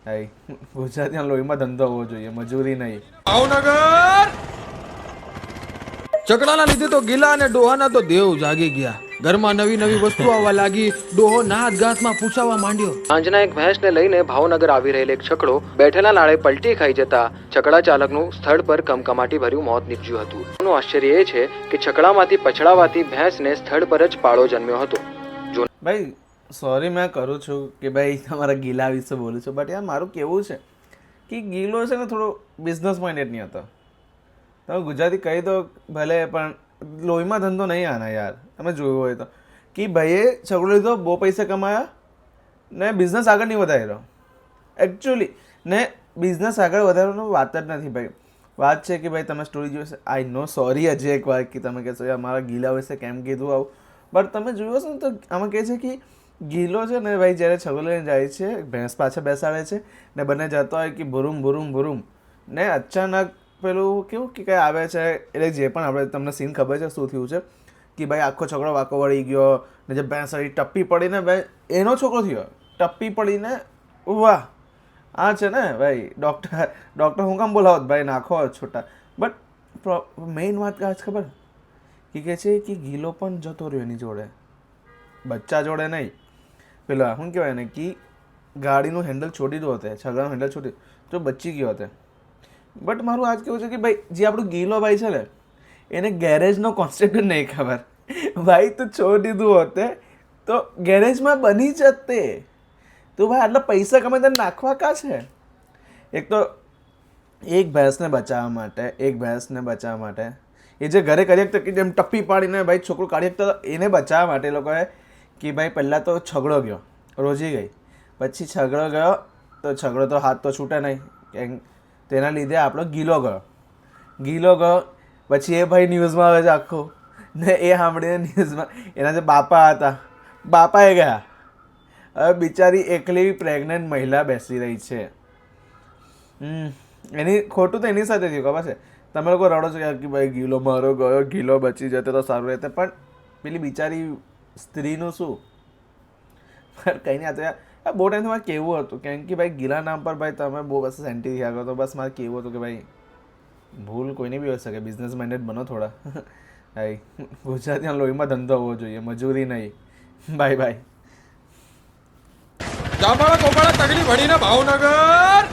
ભાઈ ગુજરાતીના લોહીમાં ધંધો હોવો જોઈએ, મજૂરી નહીં. ભાવનગર ચકડાના લીધે તો ગીલા અને ડોહાના તો દેવ જાગી ગયા. ઘરમાં નવી નવી વસ્તુ આવવા લાગી. ડોહો નાત ગાંઠમાં પૂછાવા માંડ્યો. સાંજના એક ભેંસને લઈને ભાવનગર આવી રહેલ એક છકડો બેઠેલા લાળે પલટી ખાઈ જતા છકડા ચાલકનું સ્થળ પર કમકમાટી ભર્યું મોત નીપજ્યું હતું. એનું આશ્ચર્ય એ છે કે છકડામાંથી પછડાવાથી ભેંસને સ્થળ પર જ પાળો જન્મ્યો હતો. ભાઈ સોરી મેં કરું છું કે ભાઈ તમારા ગીલા વિશે બોલું છું, બટ યાર મારું કેવું છે કે ગીલો છે ને થોડો બિઝનેસ માઇન્ડેડ નહીં હતો. તમે ગુજરાતી કહી દો ભલે, પણ લોહીમાં ધંધો નહીં આના યાર. તમે જોયું હોય તો કે ભાઈએ છકડો લીધો, બહુ પૈસા કમાયા ને બિઝનેસ આગળ નહીં વધાર્યો એકચ્યુઅલી. ને બિઝનેસ આગળ વધારવાનો વાત જ નથી ભાઈ. વાત છે કે ભાઈ તમે સ્ટોરી જોઈ છે. આઈ નો સોરી હજી એક વાર કે તમે કહેશો યાર મારા ગીલા વિશે કેમ કીધું આવું, બટ તમે જોયો હશો ને તો આમાં કહે છે કે ગીલો છે ને ભાઈ જ્યારે છકડો લઈને જાય છે, ભેંસ પાછળ બેસાડે છે ને બંને જતો હોય કે ભૂરુમ ભૂરુમ ભૂરુમ, ને અચાનક પેલું કેવું કે કંઈ આવે છે. એટલે જે પણ આપણે તમને સીન ખબર છે શું થયું છે કે ભાઈ આખો છકડો વાંકો વળી ગયો ને જે ભેંસ હતી ટપ્પી પડીને ભાઈ એનો છોકરો થયો, ટપ્પી પડીને વાહ આ છે ને ભાઈ ડૉક્ટર હું કામ બોલાવત ભાઈ નાખો છોટા. બટ મેઇન વાત આજ ખબર કે કહે છે કે ગીલો પણ જતો રહ્યો એની જોડે, બચ્ચા જોડે નહીં. પેલા શું કહેવાય ને કે ગાડીનું હેન્ડલ છોડી દો હતે, છગડાનું હેન્ડલ છોડી તો બચી ગયો હતે. બટ મારું આજ કેવું છે કે ભાઈ જે આપણું ગીલો ભાઈ છે ને એને ગેરેજનો કોન્સેપ્ટ જ નહીં ખબર. ભાઈ તો છોડી દીધું હોતે તો ગેરેજમાં બની જતે. તો ભાઈ આટલા પૈસા કમાઈ તને નાખવા કાં છે? એક તો એક ભેંસને બચાવવા માટે એ જે ઘરે કરી શકતો કે જેમ ટપ્પી પાડીને ભાઈ છોકરો કાઢી શકતો, એને બચાવવા માટે એ લોકોએ કે ભાઈ પહેલાં તો છગડો ગયો, રોજી ગઈ, પછી છગડો ગયો તો છગડો તો હાથ તો છૂટે નહીં, તેના લીધે આપણો ગીલો ગયો. પછી એ ભાઈ ન્યૂઝમાં આવે છે આખું, ને એ સાંભળીને ન્યૂઝમાં એના જે બાપા હતા બાપાએ ગયા. હવે બિચારી એકલી પ્રેગ્નન્ટ મહિલા બેસી રહી છે. એની ખોટું તો એની સાથે થયું ખબર છે. તમે લોકો રડો છો કે ભાઈ ગીલો મારો ગયો, ગીલો બચી જતો તો સારું રહેતે, પણ પેલી બિચારી સ્ત્રીનું શું? પણ કંઈ નહીં. આ તો યાર બહુ ટાઈમથી મારે કહેવું હતું કેમ કે ભાઈ ગીલા નામ પર ભાઈ તમે બહુ બસ સેન્ટી થયા કરો, તો બસ મારે કહેવું હતું કે ભાઈ ભૂલ કોઈને બી હોઈ શકે, બિઝનેસ માઇન્ડેડ બનો થોડા. ભાઈ ગુજરાતીના લોહીમાં ધંધો હોવો જોઈએ, મજૂરી નહીં. Bye bye. જાંબાળા કોપાળા તગડી ભણીને ભાવનગર